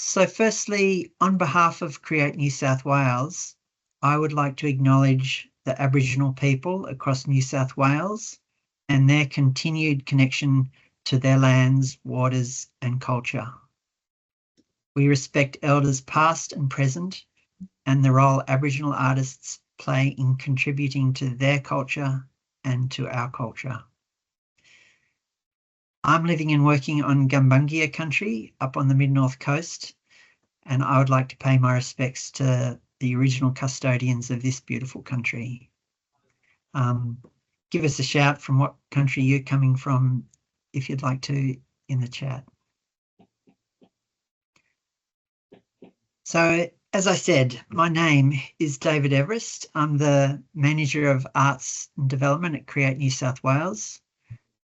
So firstly, on behalf of Create New South Wales, I would like to acknowledge the Aboriginal people across New South Wales and their continued connection to their lands, waters and culture. We respect elders past and present and the role Aboriginal artists play in contributing to their culture and to our culture. I'm living and working on Gumbaynggirr country up on the mid-north coast, and I would like to pay my respects to the original custodians of this beautiful country. Give us a shout from what country you're coming from if you'd like to in the chat. So, as I said, my name is David Everest. I'm the Manager of Arts and Development at Create New South Wales.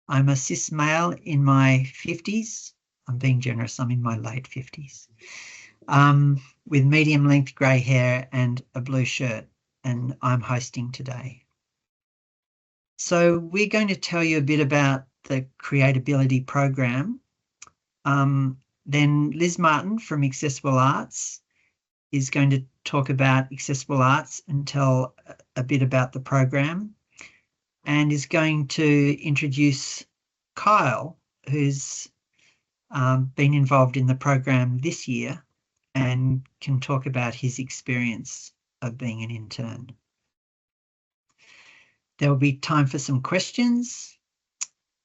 I'm a cis male in my 50s. I'm being generous, I'm in my late 50s. With medium length grey hair and a blue shirt, and I'm hosting today. So we're going to tell you a bit about the Createability program. Then Liz Martin from Accessible Arts is going to talk about Accessible Arts and tell a bit about the program, and is going to introduce Kyle, who's been involved in the program this year and can talk about his experience of being an intern. There will be time for some questions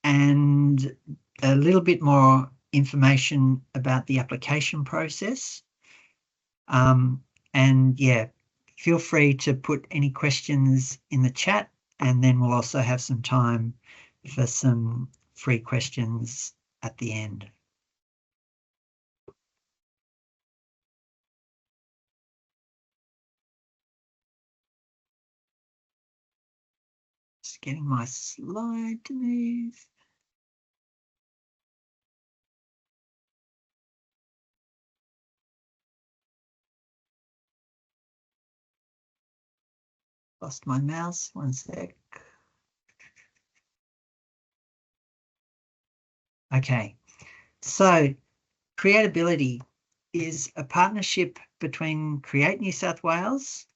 and a little bit more information about the application process. And yeah, feel free to put any questions in the chat, and then we'll also have some time for some free questions at the end. Just getting my slide to move. Lost my mouse, one sec. Okay, so Createability is a partnership between Create New South Wales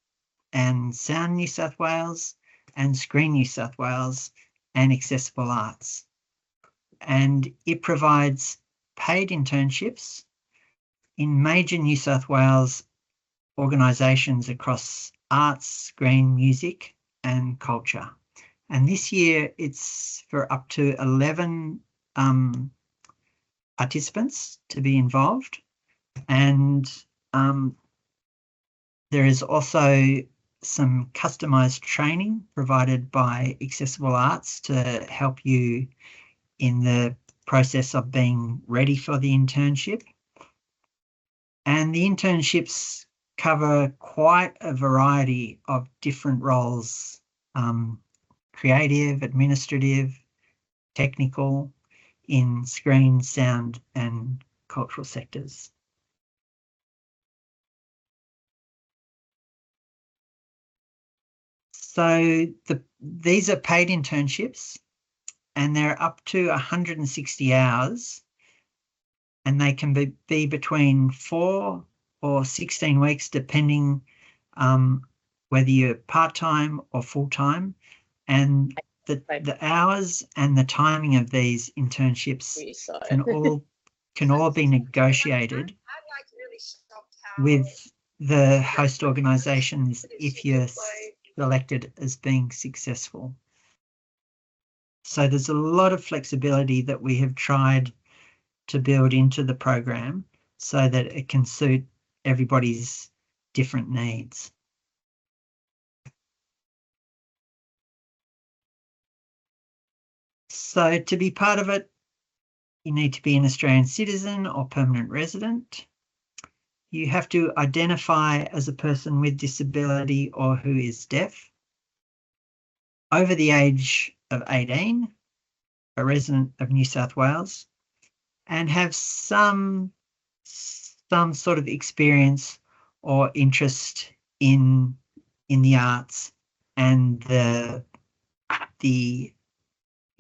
and Sound New South Wales and Screen New South Wales and Accessible Arts. And it provides paid internships in major New South Wales organisations across arts, screen, music and culture. And this year it's for up to 11 participants to be involved. And there is also some customised training provided by Accessible Arts to help you in the process of being ready for the internship. And the internships cover quite a variety of different roles, creative, administrative, technical, in screen, sound and cultural sectors. So these are paid internships and they're up to 160 hours, and they can be between 4 or 16 weeks depending whether you're part-time or full-time, and the hours and the timing of these internships can all be negotiated with the host organisations if you're selected as being successful. So there's a lot of flexibility that we have tried to build into the program so that it can suit everybody's different needs. So to be part of it, you need to be an Australian citizen or permanent resident. You have to identify as a person with disability or who is deaf, over the age of 18, a resident of New South Wales, and have some sort of experience or interest in the arts and the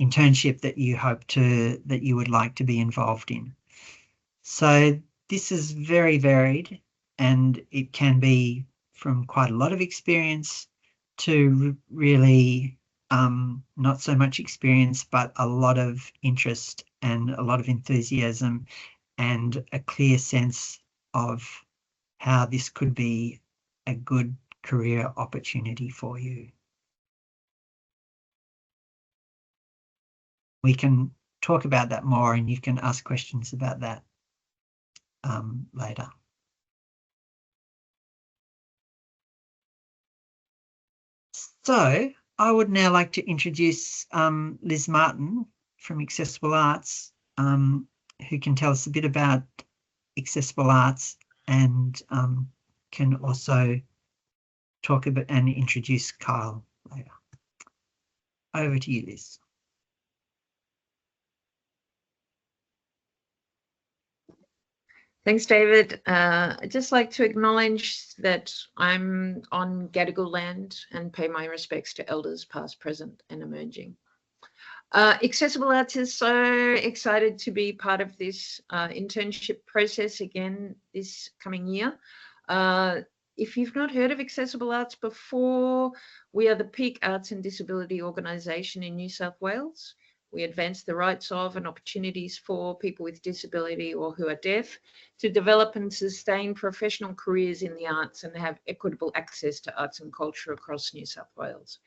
internship that you would like to be involved in. So this is very varied, and it can be from quite a lot of experience to really not so much experience, but a lot of interest and a lot of enthusiasm and a clear sense of how this could be a good career opportunity for you. We can talk about that more, and you can ask questions about that later. So I would now like to introduce Liz Martin from Accessible Arts, who can tell us a bit about Accessible Arts and can also talk about and introduce Kyle later. Over to you, Liz. Thanks, David. I'd just like to acknowledge that I'm on Gadigal land and pay my respects to elders past, present and emerging. Accessible Arts is so excited to be part of this internship process again this coming year. If you've not heard of Accessible Arts before, we are the peak arts and disability organisation in New South Wales. We advance the rights of and opportunities for people with disability or who are deaf to develop and sustain professional careers in the arts and have equitable access to arts and culture across New South Wales.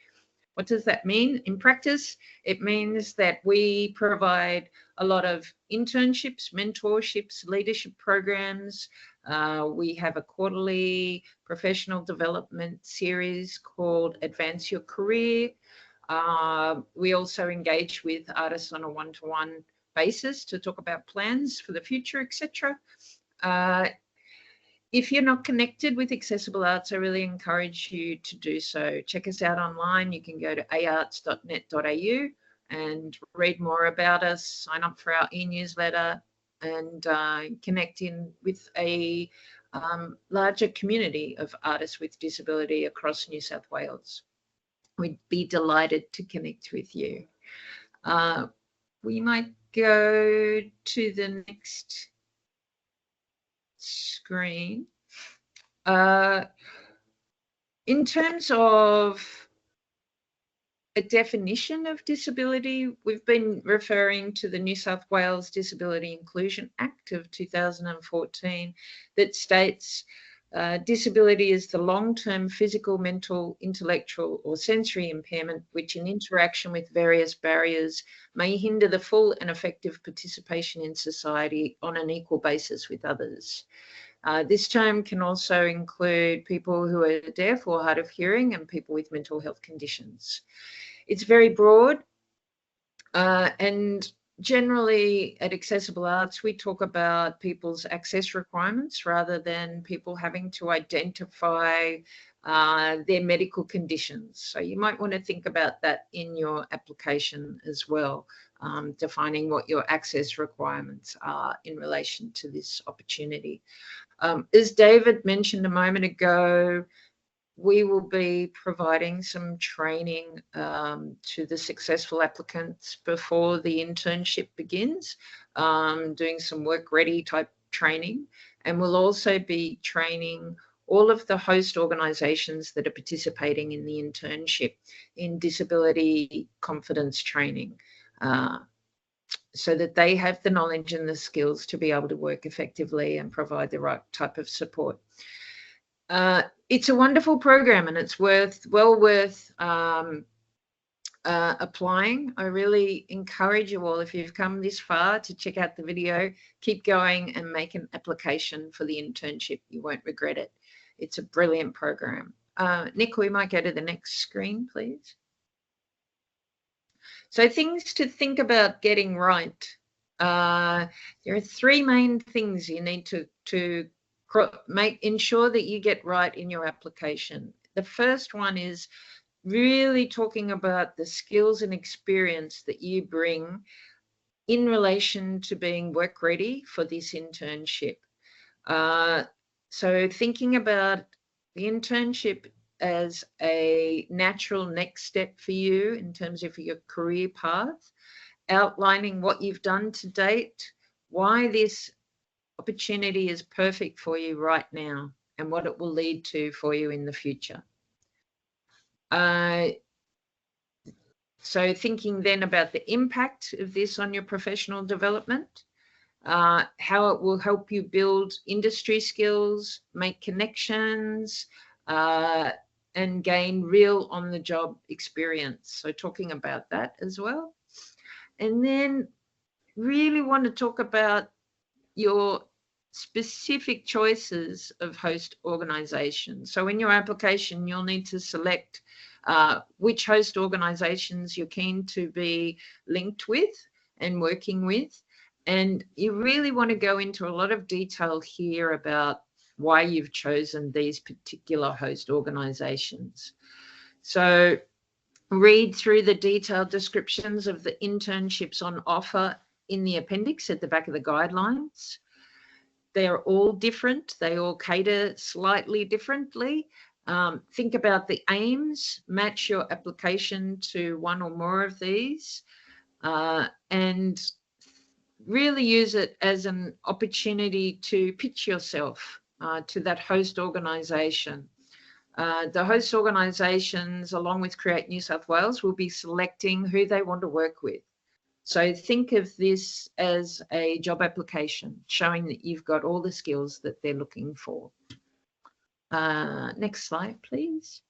What does that mean? In practice, it means that we provide a lot of internships, mentorships, leadership programs. We have a quarterly professional development series called Advance Your Career. We also engage with artists on a one-to-one basis to talk about plans for the future, etc. If you're not connected with Accessible Arts, I really encourage you to do so. Check us out online. You can go to aarts.net.au and read more about us, sign up for our e-newsletter and connect in with a larger community of artists with disability across New South Wales. We'd be delighted to connect with you. We might go to the next screen. In terms of a definition of disability, we've been referring to the New South Wales Disability Inclusion Act of 2014 that states disability is the long-term physical, mental, intellectual or sensory impairment which in interaction with various barriers may hinder the full and effective participation in society on an equal basis with others. This term can also include people who are deaf or hard of hearing and people with mental health conditions. It's very broad and generally at Accessible Arts, we talk about people's access requirements rather than people having to identify their medical conditions. So you might want to think about that in your application as well, defining what your access requirements are in relation to this opportunity. As David mentioned a moment ago, we will be providing some training to the successful applicants before the internship begins, doing some work ready type training. And we'll also be training all of the host organisations that are participating in the internship in disability confidence training, so that they have the knowledge and the skills to be able to work effectively and provide the right type of support. It's a wonderful program and it's well worth applying. I really encourage you all, if you've come this far, to check out the video, keep going and make an application for the internship. You won't regret it. It's a brilliant program. Nick, we might go to the next screen, please. So things to think about getting right. There are three main things you need to ensure that you get right in your application. The first one is really talking about the skills and experience that you bring in relation to being work ready for this internship. So thinking about the internship as a natural next step for you in terms of your career path, outlining what you've done to date, why this opportunity is perfect for you right now and what it will lead to for you in the future. So thinking then about the impact of this on your professional development, how it will help you build industry skills, make connections, and gain real on-the-job experience. So talking about that as well. And then really want to talk about your specific choices of host organizations. So in your application, you'll need to select which host organizations you're keen to be linked with and working with. And you really want to go into a lot of detail here about why you've chosen these particular host organizations. So read through the detailed descriptions of the internships on offer in the appendix at the back of the guidelines. They're all different. They all cater slightly differently. Think about the aims, match your application to one or more of these, and really use it as an opportunity to pitch yourself to that host organisation. The host organisations, along with Create New South Wales, will be selecting who they want to work with. So think of this as a job application, showing that you've got all the skills that they're looking for. Next slide, please.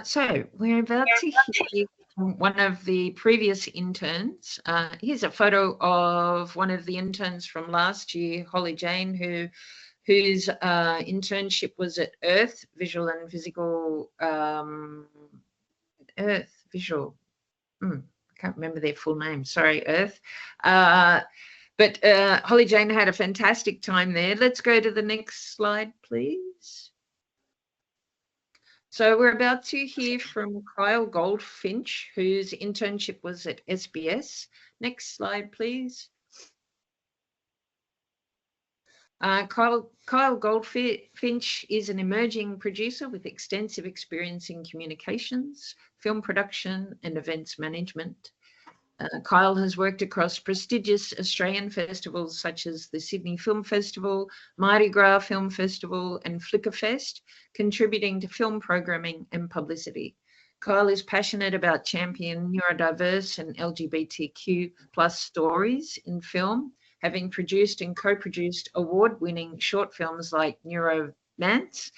So we're about to hear from one of the previous interns. Here's a photo of one of the interns from last year, Holly Jane, whose internship was at Erth, Visual and Physical, Erth, Visual, I can't remember their full name, sorry, Erth. But Holly Jane had a fantastic time there. Let's go to the next slide, please. So we're about to hear from Kyle Goldfinch, whose internship was at SBS. Next slide, please. Kyle Goldfinch is an emerging producer with extensive experience in communications, film production, and events management. Kyle has worked across prestigious Australian festivals such as the Sydney Film Festival, Mardi Gras Film Festival, and Flickerfest, contributing to film programming and publicity. Kyle is passionate about championing neurodiverse and LGBTQ+ stories in film, having produced and co-produced award-winning short films like Neuromance,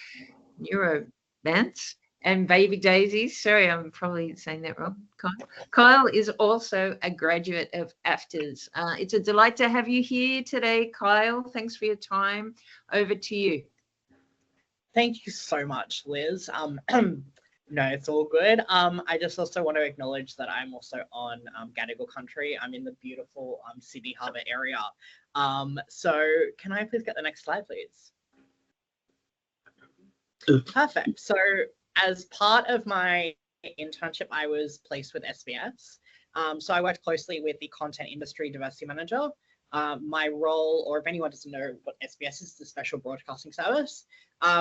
and Baby Daisies. Sorry, I'm probably saying that wrong, Kyle. Kyle is also a graduate of AFTRS. It's a delight to have you here today, Kyle. Thanks for your time. Over to you. Thank you so much, Liz. No, it's all good. I just also want to acknowledge that I'm also on Gadigal country. I'm in the beautiful Sydney Harbour area. So can I please get the next slide, please? Perfect. So as part of my internship, I was placed with SBS. So I worked closely with the Content Industry Diversity Manager. My role, or if anyone doesn't know what SBS is, the Special Broadcasting Service,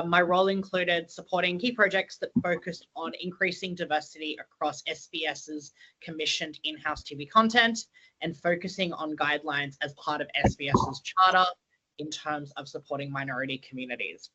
my role included supporting key projects that focused on increasing diversity across SBS's commissioned in-house TV content and focusing on guidelines as part of SBS's charter in terms of supporting minority communities.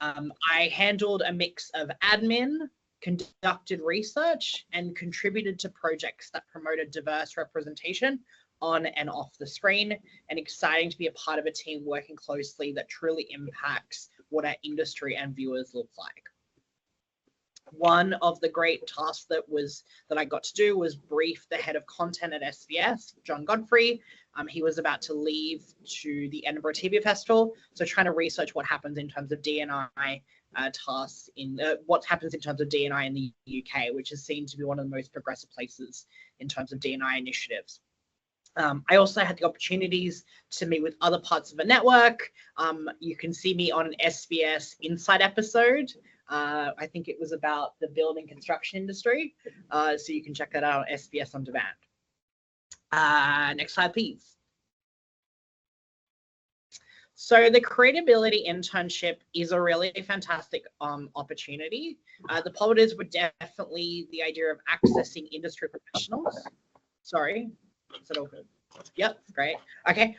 I handled a mix of admin, conducted research, and contributed to projects that promoted diverse representation on and off the screen, and exciting to be a part of a team working closely that truly impacts what our industry and viewers look like. One of the great tasks that I got to do was brief the head of content at SBS, John Godfrey. He was about to leave to the Edinburgh TV Festival, so trying to research what happens in terms of D&I tasks what happens in terms of D&I in the UK, which is seen to be one of the most progressive places in terms of D&I initiatives. I also had the opportunities to meet with other parts of the network. You can see me on an SBS Inside episode. I think it was about the building construction industry. So you can check that out on SBS On Demand. Next slide, please. So the Createability Internship is a really fantastic opportunity. The positives were definitely the idea of accessing industry professionals. Sorry, is that all good? Yep, great. Okay.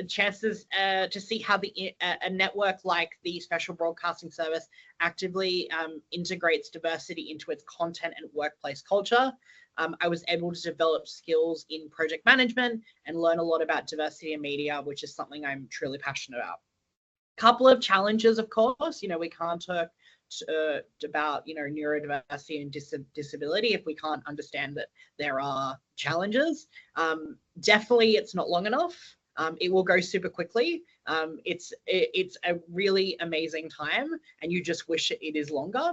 Chances to see how a network like the Special Broadcasting Service actively integrates diversity into its content and workplace culture. I was able to develop skills in project management and learn a lot about diversity in media, which is something I'm truly passionate about. Couple of challenges, of course. We can't talk about neurodiversity and disability if we can't understand that there are challenges. Definitely, it's not long enough. It will go super quickly. It's a really amazing time, and you just wish it is longer.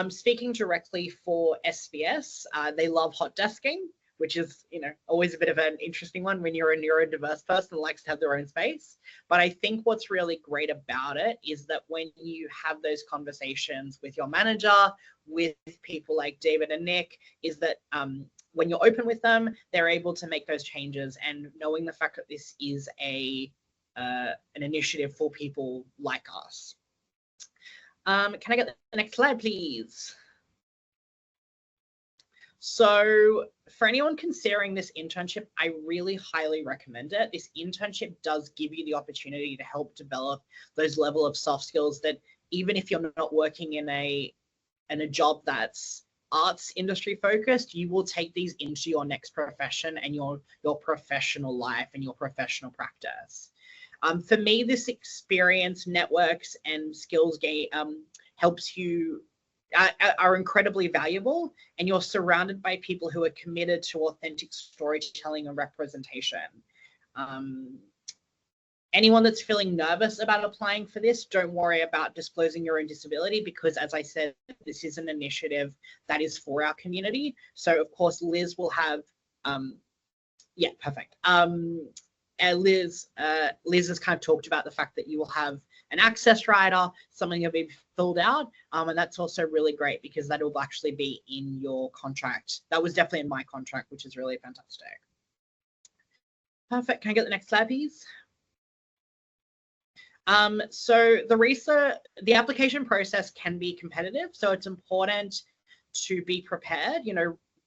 Speaking directly for SBS, they love hot desking, which is, always a bit of an interesting one when you're a neurodiverse person that likes to have their own space. But I think what's really great about it is that when you have those conversations with your manager, with people like David and Nick, is that when you're open with them, they're able to make those changes, and knowing the fact that this is an initiative for people like us. Can I get the next slide, please? So for anyone considering this internship, I really highly recommend it. This internship does give you the opportunity to help develop those level of soft skills that even if you're not working in a job that's arts industry focused, you will take these into your next profession and your professional life and your professional practice. For me, this experience, networks, and skills helps you are incredibly valuable, and you're surrounded by people who are committed to authentic storytelling and representation. Anyone that's feeling nervous about applying for this, don't worry about disclosing your own disability, because as I said, this is an initiative that is for our community. So of course, Liz will have, yeah, perfect. Liz has kind of talked about the fact that you will have an access rider, something that'll be filled out, and that's also really great because that will actually be in your contract. That was definitely in my contract, which is really fantastic. Perfect. Can I get the next slide, please? So the application process can be competitive, so it's important to be prepared.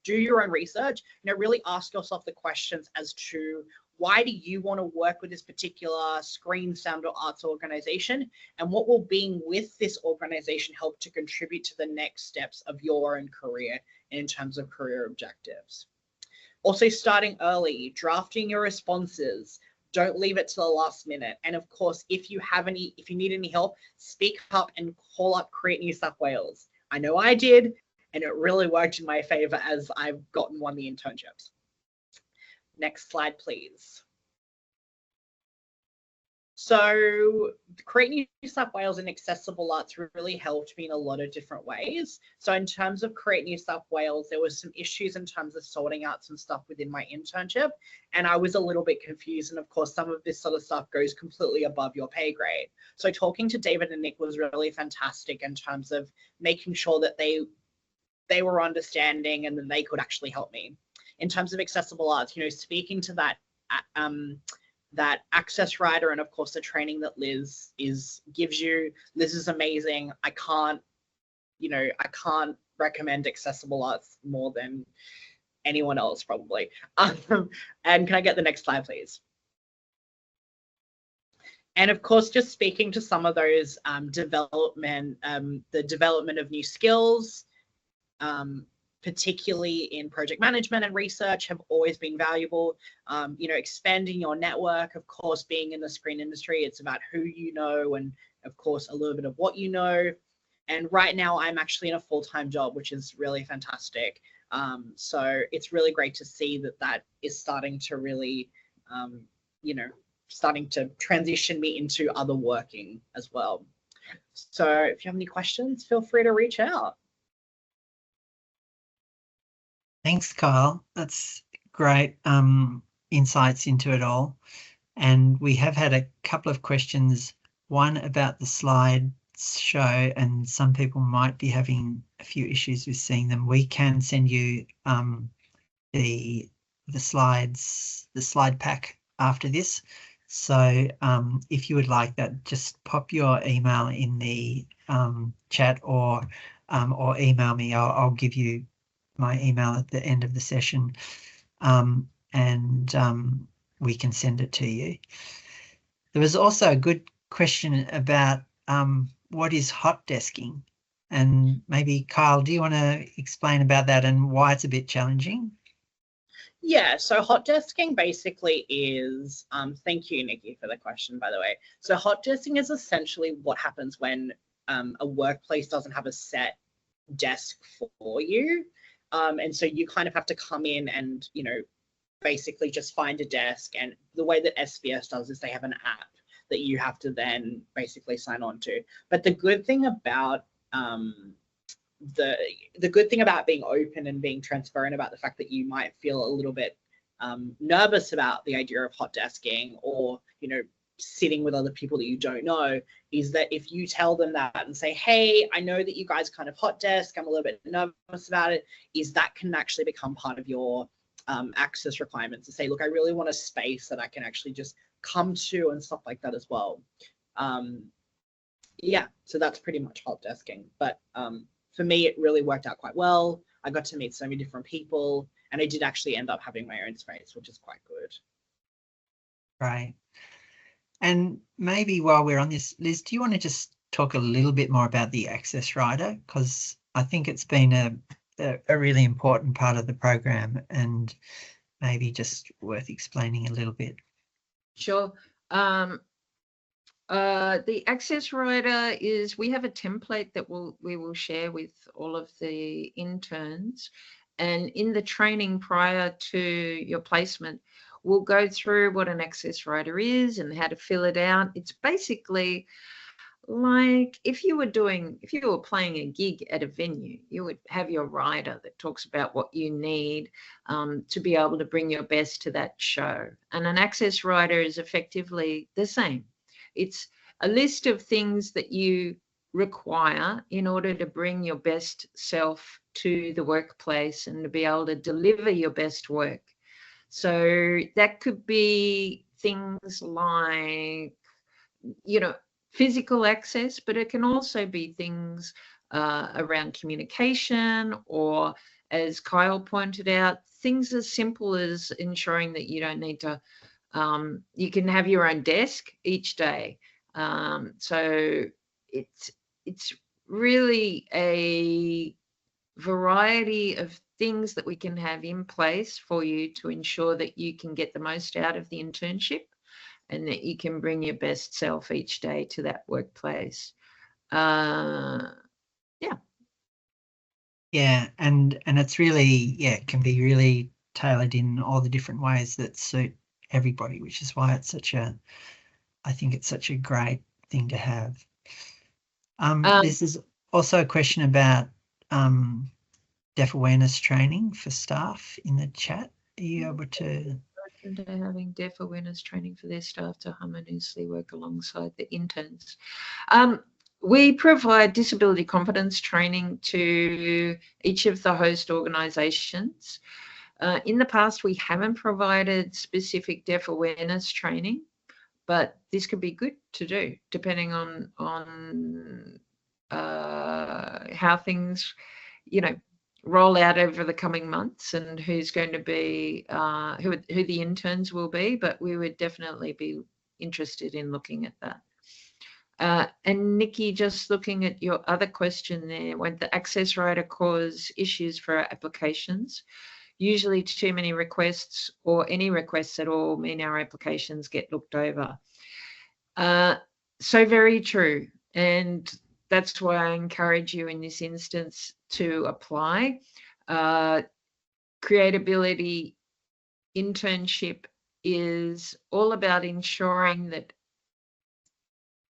Do your own research. Really ask yourself the questions as to why do you want to work with this particular screen, sound, or arts organization, and what will being with this organization help to contribute to the next steps of your own career in terms of career objectives. Also, starting early, drafting your responses. Don't leave it to the last minute. And of course, if you need any help, speak up and call up Create New South Wales. I know I did, and it really worked in my favor as I've gotten one of the internships. Next slide, please. So Create New South Wales and Accessible Arts really helped me in a lot of different ways. So in terms of Create New South Wales, there was some issues in terms of sorting out some stuff within my internship, and I was a little bit confused. And of course, some of this sort of stuff goes completely above your pay grade. So talking to David and Nick was really fantastic in terms of making sure that they were understanding and then they could actually help me. In terms of Accessible Arts, speaking to that access rider, and of course the training that Liz gives you. Liz is amazing. I can't recommend Accessible Arts more than anyone else probably. And can I get the next slide, please? And of course, just speaking to some of those the development of new skills, particularly in project management and research, have always been valuable. Expanding your network, of course, being in the screen industry, it's about who you know and of course a little bit of what you know. And right now I'm actually in a full-time job, which is really fantastic. So it's really great to see that is starting to really, starting to transition me into other working as well. So if you have any questions, feel free to reach out. Thanks, Kyle. That's great insights into it all. And we have had a couple of questions, one about the slide show, and some people might be having a few issues with seeing them. We can send you the slide pack after this, So if you would like that, just pop your email in the chat or email me. I'll give you my email at the end of the session, and we can send it to you. There was also a good question about what is hot desking, and maybe Kyle, do you want to explain about that and why it's a bit challenging? Yeah, so hot desking basically is, thank you, Nikki, for the question, by the way. So hot desking is essentially what happens when a workplace doesn't have a set desk for you. And so you kind of have to come in and, you know, basically just find a desk. And the way that SBS does is they have an app that you have to then basically sign on to. But the good thing about the good thing about being open and being transparent about the fact that you might feel a little bit nervous about the idea of hot desking, or, you know, sitting with other people that you don't know, is that if you tell them that and say, hey, I know that you guys kind of hot desk, I'm a little bit nervous about it, is that can actually become part of your access requirements to say, look, I really want a space that I can actually just come to and stuff like that as well. Yeah, so that's pretty much hot desking. But for me, it really worked out quite well. I got to meet so many different people, and I did actually end up having my own space, which is quite good. Right. And maybe while we're on this, Liz, do you want to just talk a little bit more about the Access Rider? Because I think it's been a really important part of the program, and maybe just worth explaining a little bit. Sure. The Access Rider is, we have a template that we will share with all of the interns, and in the training prior to your placement, we'll go through what an Access Rider is and how to fill it out. It's basically like if you were playing a gig at a venue, you would have your rider that talks about what you need to be able to bring your best to that show. And an Access Rider is effectively the same. It's a list of things that you require in order to bring your best self to the workplace and to be able to deliver your best work. So that could be things like, you know, physical access, but it can also be things around communication, or, as Kyle pointed out, things as simple as ensuring that you don't need to, you can have your own desk each day. So it's really a variety of things that we can have in place for you to ensure that you can get the most out of the internship and that you can bring your best self each day to that workplace. Yeah. Yeah, and it's really, yeah, it can be really tailored in all the different ways that suit everybody, which is why it's I think it's such a great thing to have. This is also a question about deaf awareness training for staff in the chat. Are you able to? To having deaf awareness training for their staff to harmoniously work alongside the interns. We provide disability competence training to each of the host organisations. In the past, we haven't provided specific deaf awareness training, but this could be good to do depending on how things, you know, roll out over the coming months and who's going to be, who the interns will be, but we would definitely be interested in looking at that. And Nikki, just looking at your other question there, when the Access Rider cause issues for our applications, usually too many requests or any requests at all mean our applications get looked over. So very true. And that's why I encourage you in this instance to apply. Createability Internship is all about ensuring that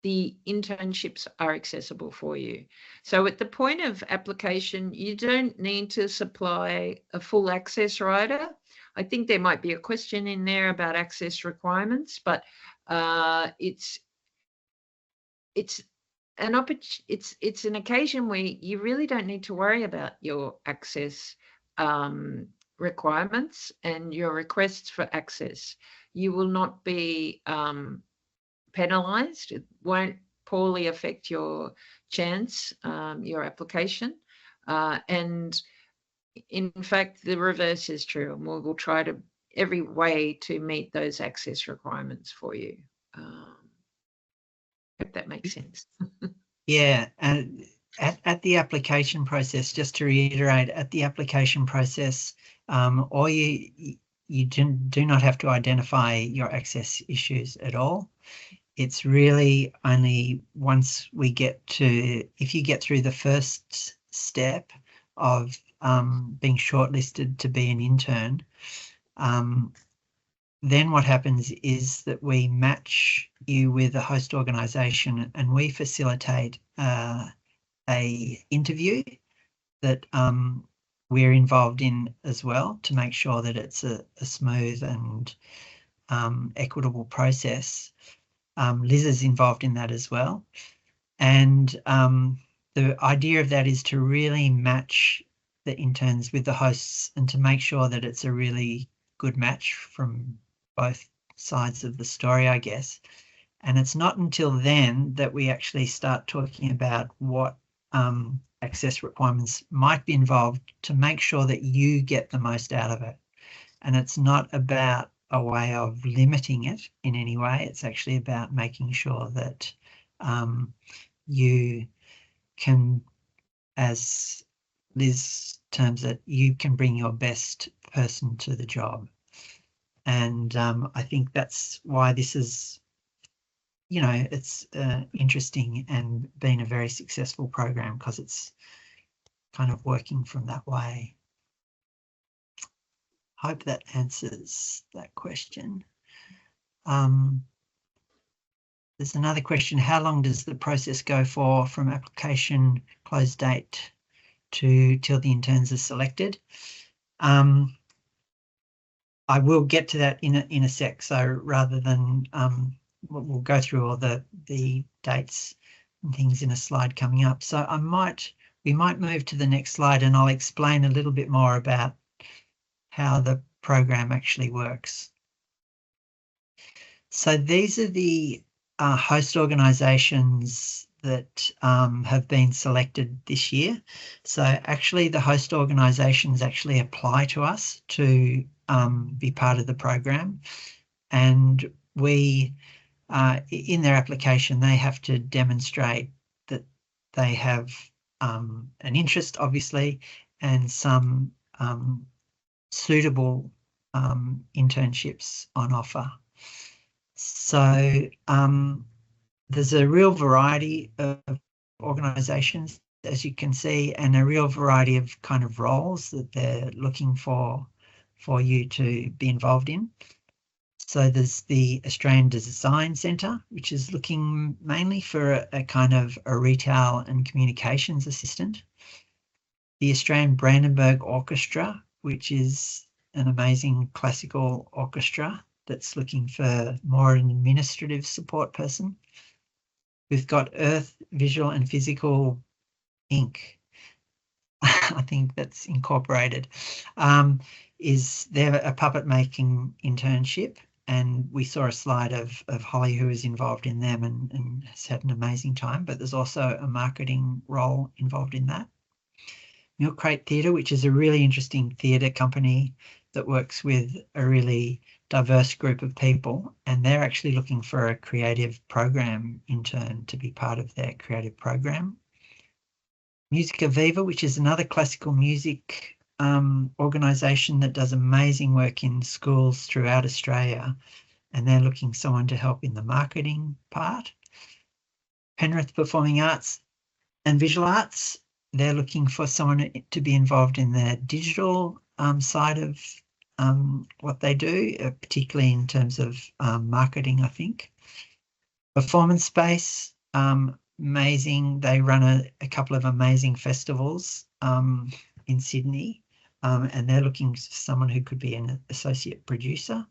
the internships are accessible for you. So at the point of application, you don't need to supply a full access rider. I think there might be a question in there about access requirements, but it's an occasion where you really don't need to worry about your access requirements and your requests for access. You will not be penalised. It won't poorly affect your chance, your application. And in fact, the reverse is true. And we will try to every way to meet those access requirements for you. Hope that makes sense. Yeah, and at the application process, just to reiterate, at the application process, or you do not have to identify your access issues at all. It's really only once we get to, if you get through the first step of being shortlisted to be an intern, then what happens is that we match you with a host organisation and we facilitate a interview that we're involved in as well to make sure that it's a smooth and equitable process. Liz is involved in that as well. And the idea of that is to really match the interns with the hosts and to make sure that it's a really good match from both sides of the story, I guess. And it's not until then that we actually start talking about what access requirements might be involved to make sure that you get the most out of it. And it's not about a way of limiting it in any way. It's actually about making sure that you can, as Liz terms it, you can bring your best person to the job. And I think that's why this is, you know, it's interesting and been a very successful program because it's kind of working from that way. Hope that answers that question. There's another question. How long does the process go for from application close date to till the interns are selected? I will get to that in a sec. So rather than we'll go through all the dates and things in a slide coming up. So we might move to the next slide and I'll explain a little bit more about how the program actually works. So these are the host organisations that have been selected this year. So actually the host organisations actually apply to us to be part of the program, and we in their application they have to demonstrate that they have an interest, obviously, and some suitable internships on offer. So there's a real variety of organisations, as you can see, and a real variety of kind of roles that they're looking for you to be involved in. So there's the Australian Design Centre, which is looking mainly for a kind of a retail and communications assistant. The Australian Brandenburg Orchestra, which is an amazing classical orchestra that's looking for more an administrative support person. We've got Erth Visual and Physical Inc. I think that's incorporated. They're a puppet making internship, and we saw a slide of Holly who is involved in them and has had an amazing time, but there's also a marketing role involved in that. Milk Crate Theatre, which is a really interesting theatre company that works with a really diverse group of people, and they're actually looking for a creative program intern to be part of their creative program. Musica Viva, which is another classical music organisation that does amazing work in schools throughout Australia, and they're looking for someone to help in the marketing part. Penrith Performing Arts and Visual Arts, they're looking for someone to be involved in the digital side of what they do, particularly in terms of marketing, I think. Performance Space, amazing. They run a couple of amazing festivals in Sydney, and they're looking for someone who could be an associate producer.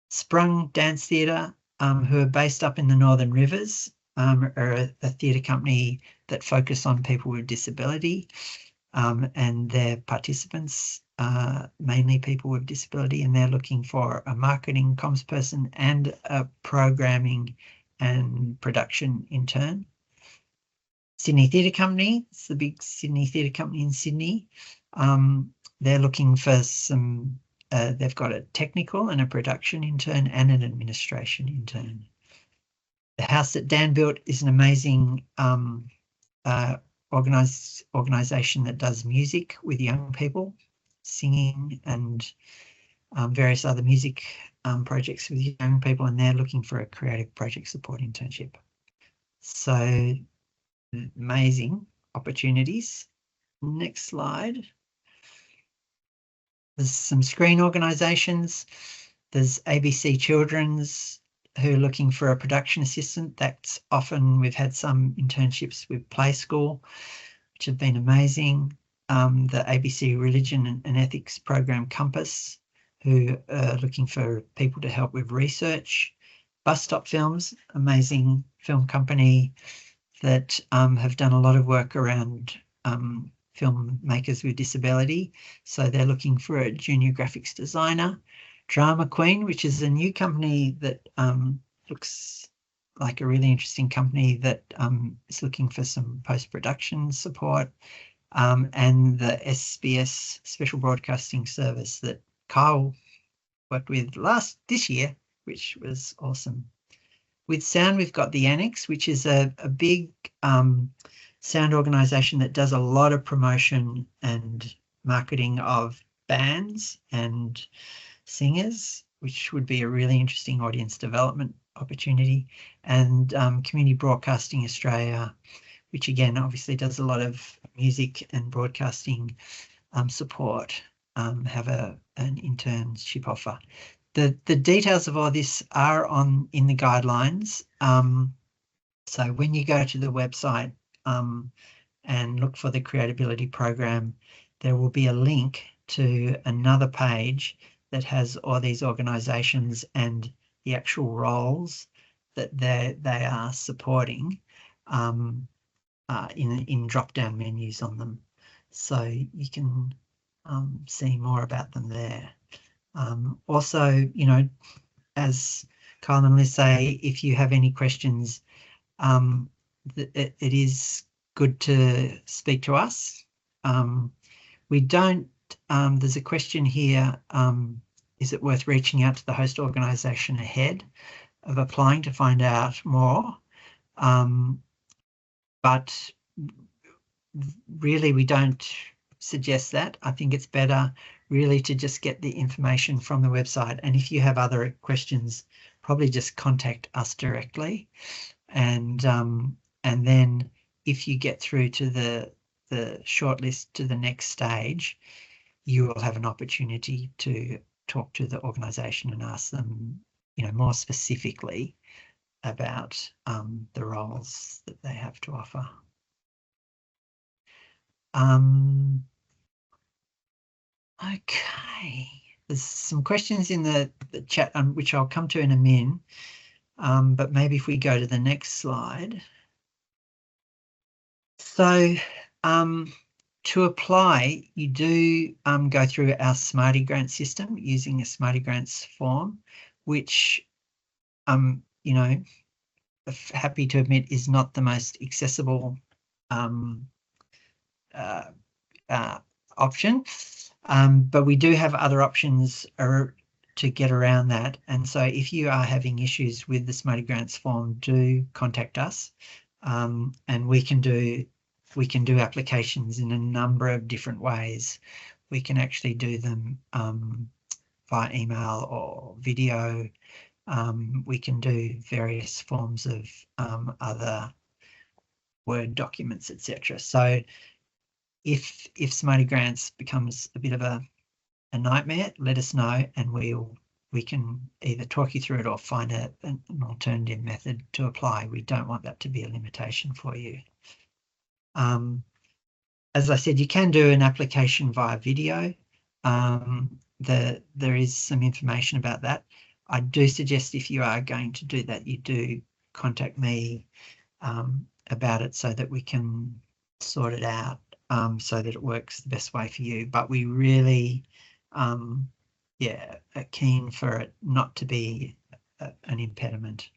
Sprung Dance Theatre, who are based up in the Northern Rivers, are a theatre company that focus on people with disability, and their participants mainly people with disability, and they're looking for a marketing comms person and a programming and production intern. Sydney Theatre Company, it's the big Sydney Theatre Company in Sydney. They're looking for some, they've got a technical and a production intern and an administration intern. The house that Dan built is an amazing organisation that does music with young people, singing and various other music projects with young people, and they're looking for a creative project support internship. So amazing opportunities. Next slide. There's some screen organisations. There's ABC Children's, who are looking for a production assistant. That's often, we've had some internships with Playschool, which have been amazing. The ABC Religion and Ethics Program Compass, who are looking for people to help with research. Bus Stop Films, amazing film company that have done a lot of work around filmmakers with disability. So they're looking for a junior graphics designer. Drama Queen, which is a new company that looks like a really interesting company that is looking for some post-production support, and the SBS Special Broadcasting Service that Kyle worked with this year, which was awesome. With sound, we've got the Annex, which is a big sound organisation that does a lot of promotion and marketing of bands and singers, which would be a really interesting audience development opportunity. And Community Broadcasting Australia, which again obviously does a lot of music and broadcasting support, have an internship offer. The details of all this are in the guidelines. So when you go to the website and look for the Createability program, there will be a link to another page that has all these organisations and the actual roles that they are supporting in drop-down menus on them. So you can see more about them there. Also, you know, as Kyle and Liz say, if you have any questions, it is good to speak to us. We don't, there's a question here, is it worth reaching out to the host organisation ahead of applying to find out more? But really we don't suggest that. I think it's better really to just get the information from the website, and if you have other questions, probably just contact us directly, and then if you get through to the shortlist to the next stage, you will have an opportunity to talk to the organisation and ask them, you know, more specifically about the roles that they have to offer. Okay, there's some questions in the chat which I'll come to in a min, but maybe if we go to the next slide. So to apply, you do go through our Smarty Grant system using a Smarty Grants form, which you know, happy to admit is not the most accessible option, but we do have other options to get around that. And so if you are having issues with the Smarty Grants form, do contact us, and we can do applications in a number of different ways. We can actually do them via email or video. We can do various forms of other Word documents, etc. So if Smarty Grants becomes a bit of a nightmare, let us know, and we can either talk you through it or find an alternative method to apply. We don't want that to be a limitation for you. As I said, you can do an application via video. There is some information about that. I do suggest if you are going to do that, you do contact me about it so that we can sort it out, so that it works the best way for you. But we really yeah, keen for it not to be an impediment.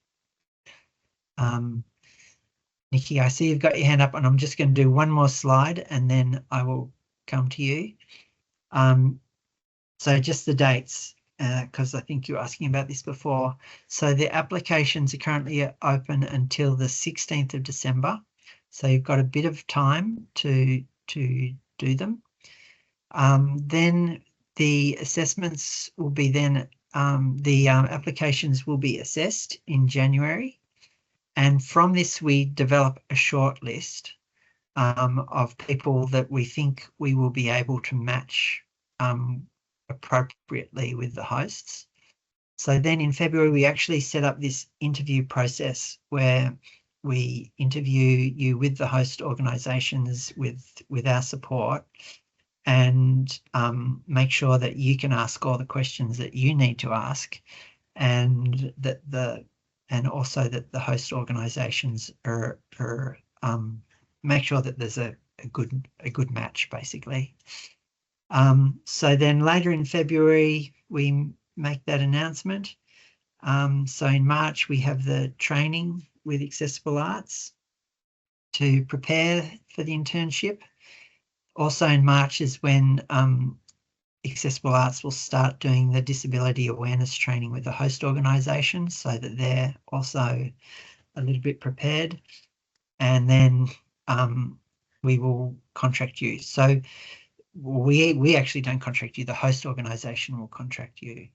Nikki, I see you've got your hand up, and I'm just going to do one more slide and then I will come to you. So just the dates, because I think you were asking about this before. So the applications are currently open until the 16th of December. So you've got a bit of time to do them. Then the assessments will be applications will be assessed in January. And from this, we develop a short list of people that we think we will be able to match appropriately with the hosts. So then in February, we actually set up this interview process where we interview you with the host organisations with our support, and make sure that you can ask all the questions that you need to ask, and that also that the host organisations are make sure that there's a good match, basically. So then later in February, we make that announcement. So in March, we have the training with Accessible Arts to prepare for the internship. Also in March is when Accessible Arts will start doing the disability awareness training with the host organisation, so that they're also a little bit prepared. And then we will contract you. So we actually don't contract you, the host organisation will contract you.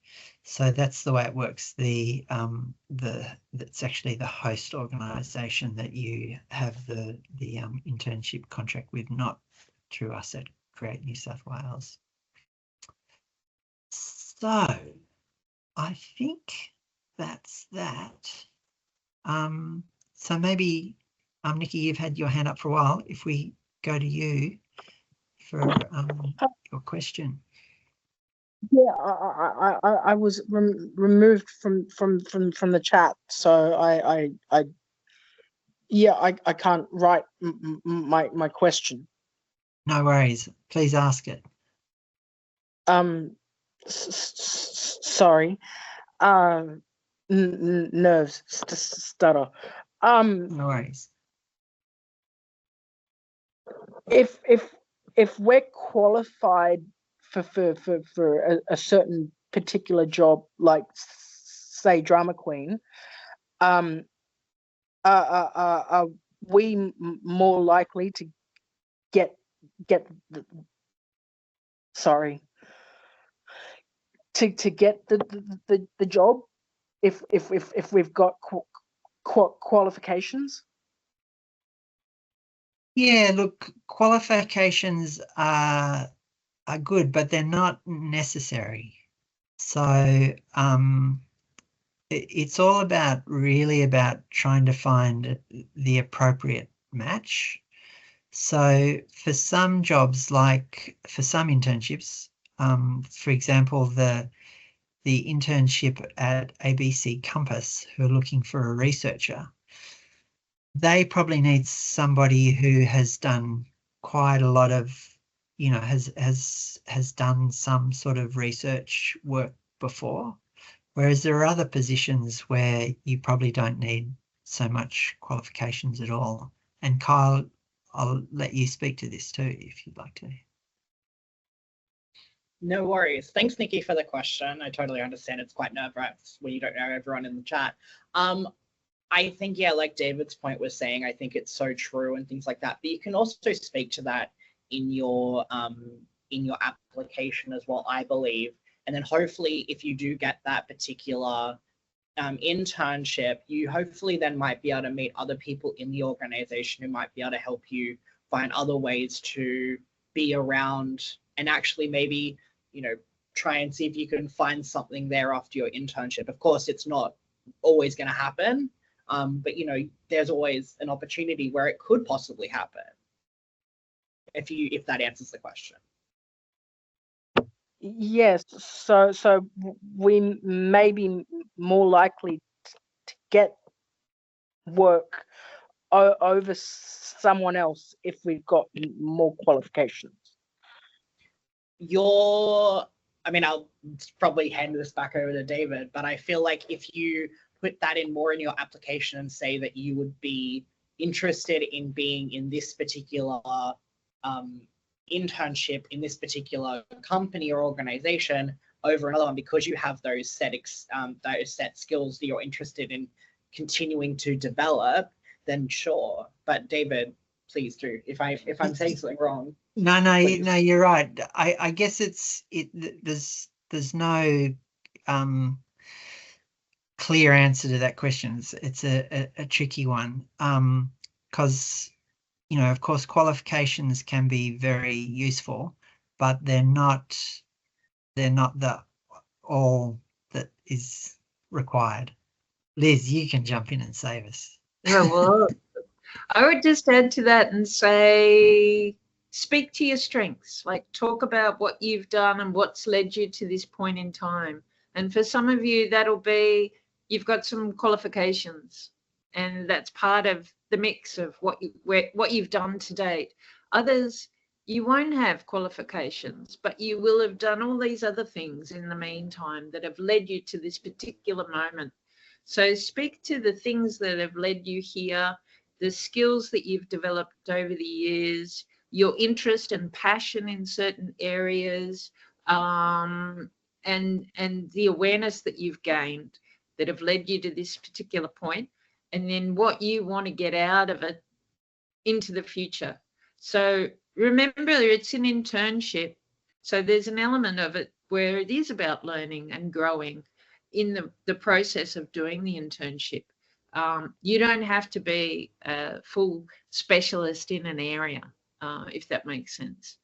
So that's the way it works. That's actually the host organisation that you have the internship contract with, not through us at Create New South Wales. So I think that's that. So maybe Nikki, you've had your hand up for a while. If we go to you for your question. Yeah, I was removed from the chat, so I can't write my question. No worries. Please ask it. Sorry. Nerves stutter. No worries. If we're qualified for a certain particular job, like say drama queen, are we more likely to get the, sorry, to get the job if we've got qualifications? Yeah, look, qualifications are good, but they're not necessary. So it's all really about trying to find the appropriate match. So for some jobs, like for some internships, for example, the internship at ABC Compass, who are looking for a researcher, they probably need somebody who has done quite a lot of, has done some sort of research work before, whereas there are other positions where you probably don't need so much qualifications at all. And Kyle, I'll let you speak to this too, if you'd like to. No worries. Thanks, Nikki, for the question. I totally understand it's quite nerve-wracking when you don't know everyone in the chat. I think, yeah, like David's point was saying, I think it's so true and things like that. But you can also speak to that in your application as well, I believe. And then hopefully, if you do get that particular internship, you hopefully then might be able to meet other people in the organization who might be able to help you find other ways to be around and actually maybe, try and see if you can find something there after your internship. Of course, it's not always going to happen. But there's always an opportunity where it could possibly happen, if that answers the question. Yes, so we may be more likely to get work over someone else if we've got more qualifications. Your I mean, I'll probably hand this back over to David, but I feel like if you put that in more in your application and say that you would be interested in being in this particular internship in this particular company or organization over another one, because you have those set skills that you're interested in continuing to develop, then sure. But David, please do. If I'm saying something wrong. No, you're right. I guess there's no clear answer to that question. It's a tricky one, because of course qualifications can be very useful, but they're not the all that is required. Liz, you can jump in and save us. Oh, well, I would just add to that and say, speak to your strengths, like talk about what you've done and what's led you to this point in time. And for some of you, that'll be, you've got some qualifications, and that's part of the mix of what you've done to date. Others, you won't have qualifications, but you will have done all these other things in the meantime that have led you to this particular moment. So speak to the things that have led you here, the skills that you've developed over the years, your interest and passion in certain areas, and the awareness that you've gained that have led you to this particular point, and then what you want to get out of it into the future. So remember, it's an internship. So there's an element of it where it is about learning and growing in the process of doing the internship. You don't have to be a full specialist in an area, if that makes sense.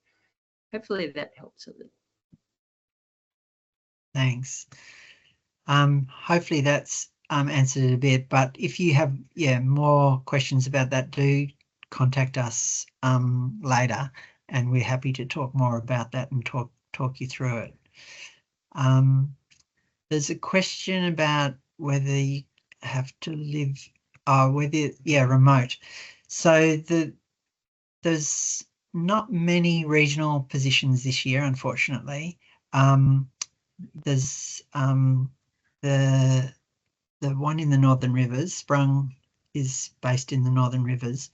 Hopefully that helps a little. Thanks. Hopefully that's answered it a bit, but if you have more questions about that, do contact us later, and we're happy to talk more about that and talk you through it. There's a question about whether you have to live, remote. So there's not many regional positions this year, unfortunately. There's the one in the Northern Rivers, Sprung, is based in the Northern Rivers,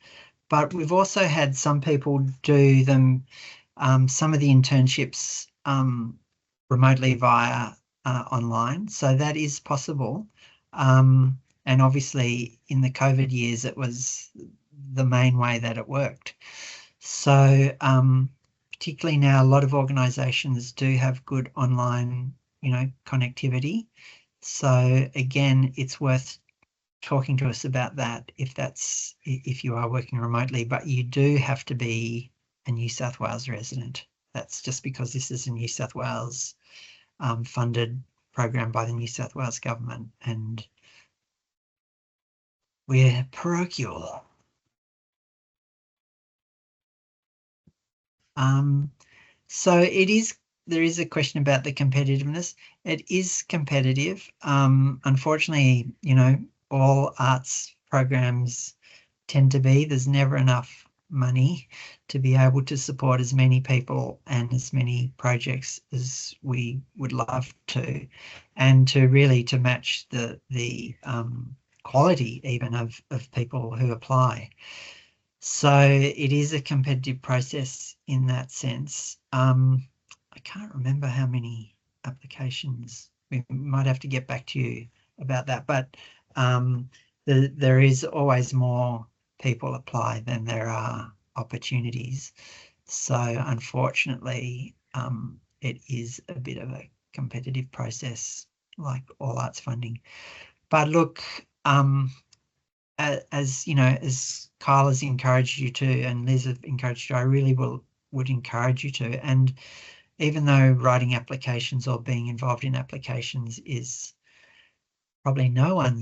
but we've also had some people do them, some of the internships remotely via online, so that is possible. And obviously in the COVID years, it was the main way that it worked. So particularly now, a lot of organisations do have good online, connectivity. So again, it's worth talking to us about that if you are working remotely, but you do have to be a New South Wales resident. That's just because this is a New South Wales funded program by the New South Wales government, and we're parochial. So there is a question about the competitiveness. It is competitive. Unfortunately, all arts programs tend to be. There's never enough money to be able to support as many people and as many projects as we would love to, and to match the quality even of people who apply. So it is a competitive process in that sense. I can't remember how many applications. We might have to get back to you about that, but there is always more people apply than there are opportunities. So unfortunately, it is a bit of a competitive process, like all arts funding. But look, as Kyle has encouraged you to, and Liz have encouraged you, I really would encourage you to. And even though writing applications or being involved in applications is probably no one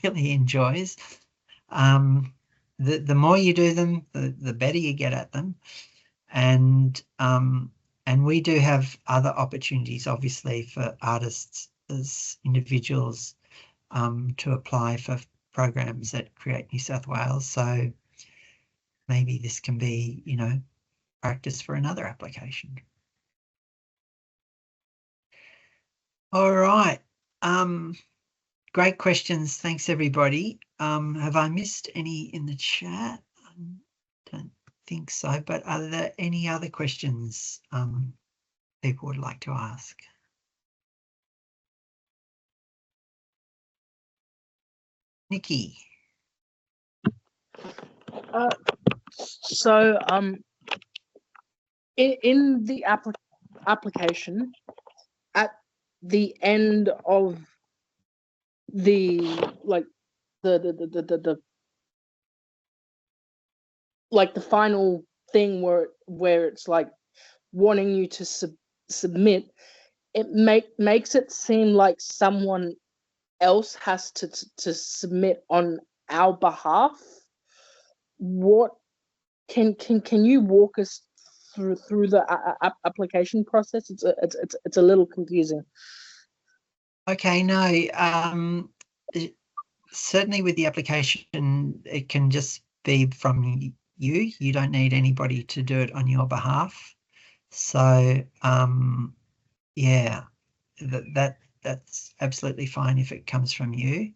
really enjoys, the more you do them, the better you get at them. And we do have other opportunities, obviously, for artists as individuals to apply for programs at Create New South Wales. So maybe this can be, practice for another application. All right. Great questions. Thanks, everybody. Have I missed any in the chat? I don't think so, but are there any other questions people would like to ask? Nikki. So in the application, at the end of the the final thing where it's like wanting you to submit, it makes it seem like someone else has to submit on our behalf. What can you walk us through the application process? It's a little confusing. Okay, no, certainly with the application, it can just be from you. You don't need anybody to do it on your behalf. So, yeah, that's absolutely fine if it comes from you.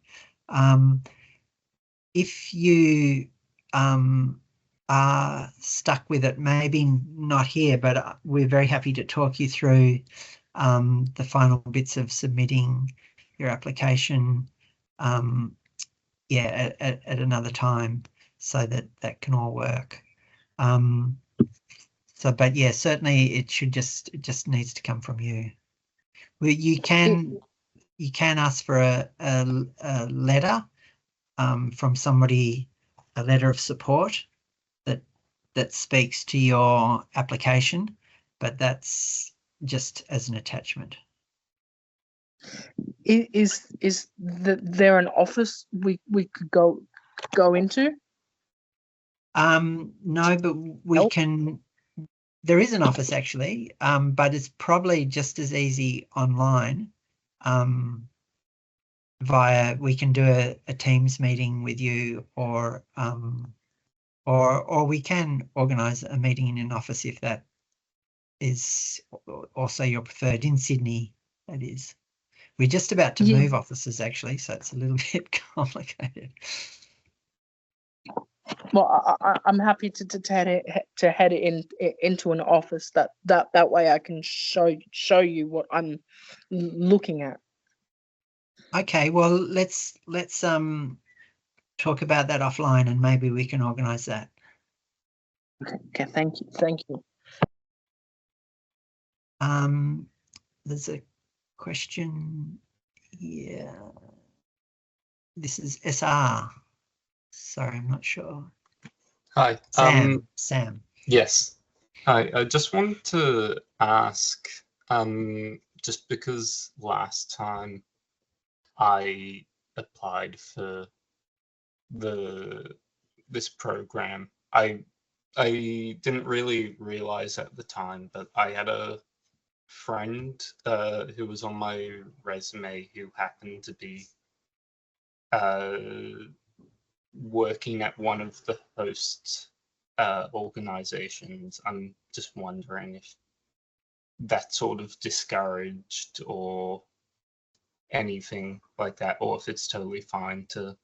If you are stuck with it, maybe not here, but we're very happy to talk you through the final bits of submitting your application, yeah, at another time, so that can all work. So, but yeah, certainly it just needs to come from you. Well, you can ask for a letter from somebody, a letter of support that speaks to your application, but that's just as an attachment. Is there an office we could go into? No, but we can. There is an office actually, but it's probably just as easy online. We can do a Teams meeting with you, or we can organise a meeting in an office if that is also your preferred, in Sydney, that is. We're just about to move offices actually, so it's a little bit complicated. Well, I'm happy to head into an office that way I can show you what I'm looking at. Okay, well let's talk about that offline, and maybe we can organise that. Okay, thank you. There's a question here. This is SR. Sorry, I'm not sure. Hi. Sam. Yes. Hi. I just wanted to ask, just because last time I applied for this program, I didn't really realize at the time, but I had a friend who was on my resume who happened to be working at one of the host organizations. I'm just wondering if that's sort of discouraged or anything like that, or if it's totally fine to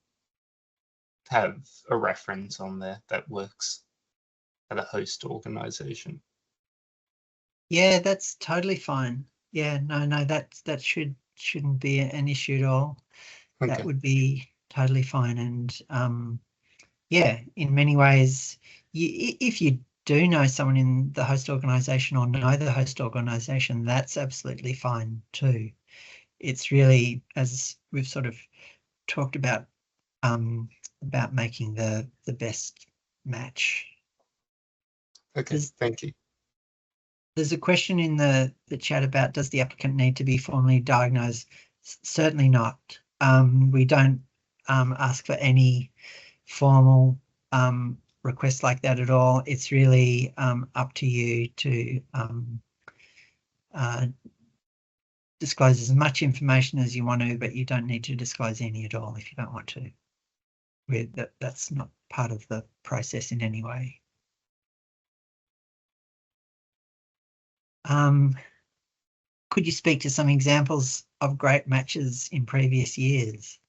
have a reference on there that works at a host organization. Yeah, that's totally fine. Yeah, no, that shouldn't be an issue at all. Okay. That would be totally fine. And yeah, in many ways, if you do know someone in the host organization or know the host organization, that's absolutely fine too. It's really, as we've sort of talked about making the best match. Okay, thank you. There's a question in the chat about, does the applicant need to be formally diagnosed? Certainly not. We don't ask for any formal requests like that at all. It's really up to you to disclose as much information as you want to, but you don't need to disclose any at all if you don't want to. That's not part of the process in any way. Could you speak to some examples of great matches in previous years?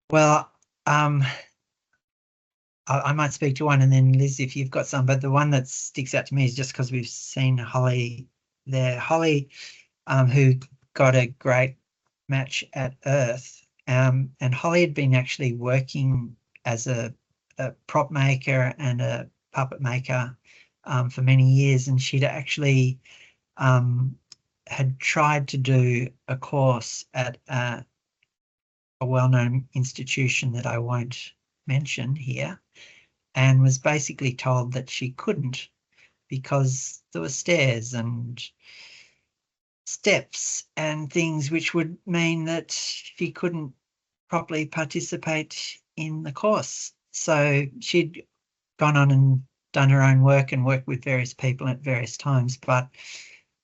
Well, I might speak to one, and then Liz, if you've got some, but the one that sticks out to me is just because we've seen Holly there. Holly, who got a great match at Erth, and Holly had been actually working as a prop maker and a puppet maker for many years, and she'd actually had tried to do a course at a well-known institution that I won't mention here, and was basically told that she couldn't because there were stairs and steps and things which would mean that she couldn't properly participate in the course. So she'd gone on and done her own work and worked with various people at various times, but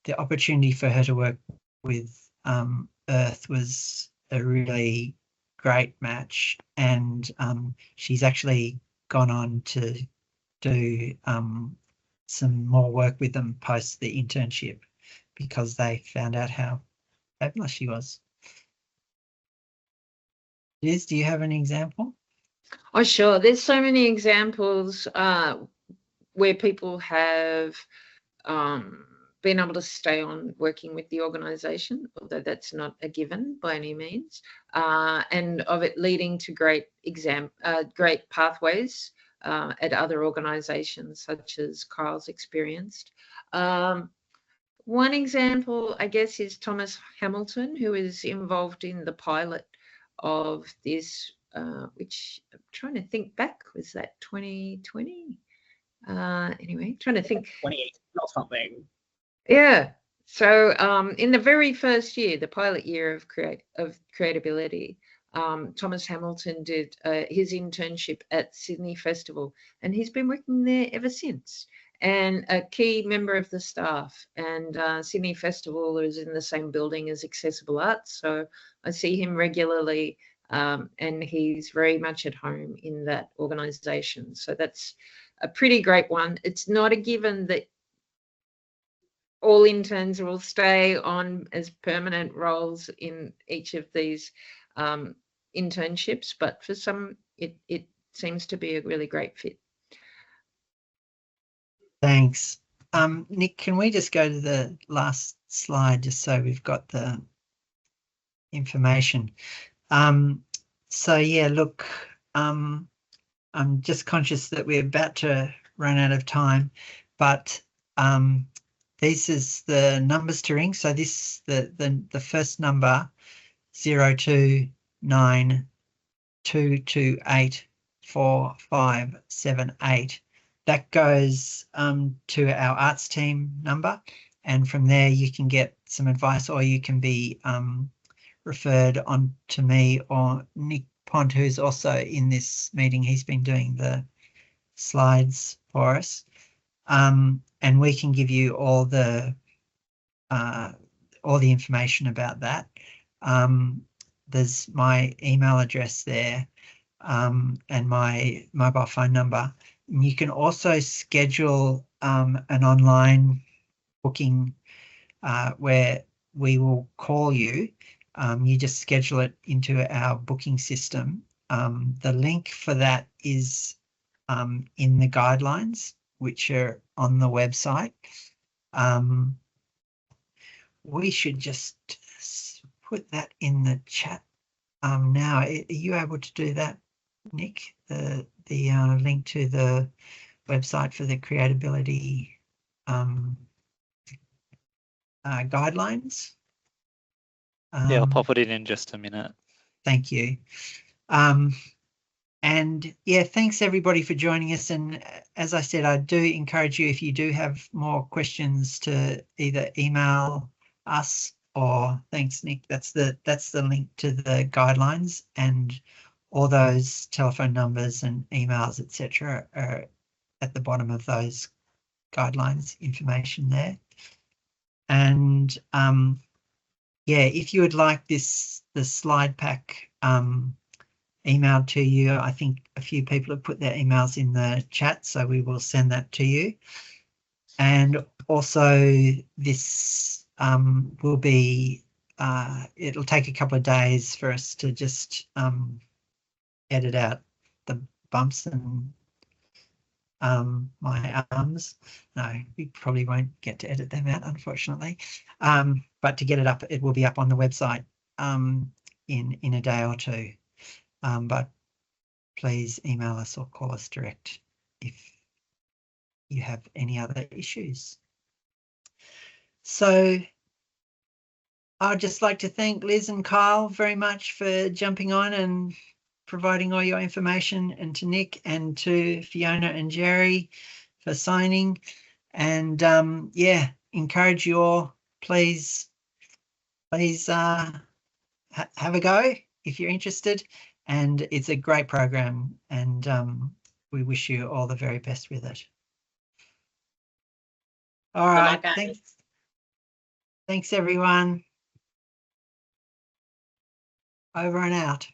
the opportunity for her to work with Erth was a really great match, and she's actually gone on to do some more work with them post the internship because they found out how fabulous she was. Liz, do you have an example? Oh, sure. There's so many examples where people have been able to stay on working with the organisation, although that's not a given by any means, and of it leading to great pathways at other organisations, such as Kyle's experienced. One example, I guess, is Thomas Hamilton, who is involved in the pilot of this, which I'm trying to think back, was that 2020? Anyway, trying to think. 28 or something. Yeah. So in the very first year, the pilot year of Createability, Thomas Hamilton did his internship at Sydney Festival, and he's been working there ever since, and a key member of the staff. And Sydney Festival is in the same building as Accessible Arts, so I see him regularly, and he's very much at home in that organisation. So that's a pretty great one. It's not a given that all interns will stay on as permanent roles in each of these internships, but for some, it seems to be a really great fit. Thanks. Nick, can we just go to the last slide just so we've got the information? So yeah, look, I'm just conscious that we're about to run out of time, but this is the numbers to ring. So this the first number 0292284578. That goes to our arts team number, and from there you can get some advice, or you can be referred on to me or Nick Pont, who's also in this meeting. He's been doing the slides for us, and we can give you all the information about that. There's my email address there, and my mobile phone number. And you can also schedule an online booking where we will call you. You just schedule it into our booking system. The link for that is in the guidelines, which are on the website. We should just put that in the chat now. Are you able to do that, Nick? The link to the website for the Createability guidelines? Yeah, I'll pop it in just a minute. Thank you. And yeah, thanks everybody for joining us. And as I said, I do encourage you, if you do have more questions, to either email us or thanks, Nick. That's the link to the guidelines, and all those telephone numbers and emails, etc., are at the bottom of those guidelines information there. And yeah, if you would like the slide pack emailed to you, I think a few people have put their emails in the chat, so we will send that to you. And also this will be, it'll take a couple of days for us to just edit out the bumps and my arms. No, we probably won't get to edit them out, unfortunately. But to get it up, it will be up on the website in a day or two. But please email us or call us direct if you have any other issues. So I'd just like to thank Liz and Kyle very much for jumping on and providing all your information, and to Nick and to Fiona and Jerry for signing. And yeah, encourage you all, please have a go if you're interested. And it's a great program, and we wish you all the very best with it. All right, thanks everyone. Over and out.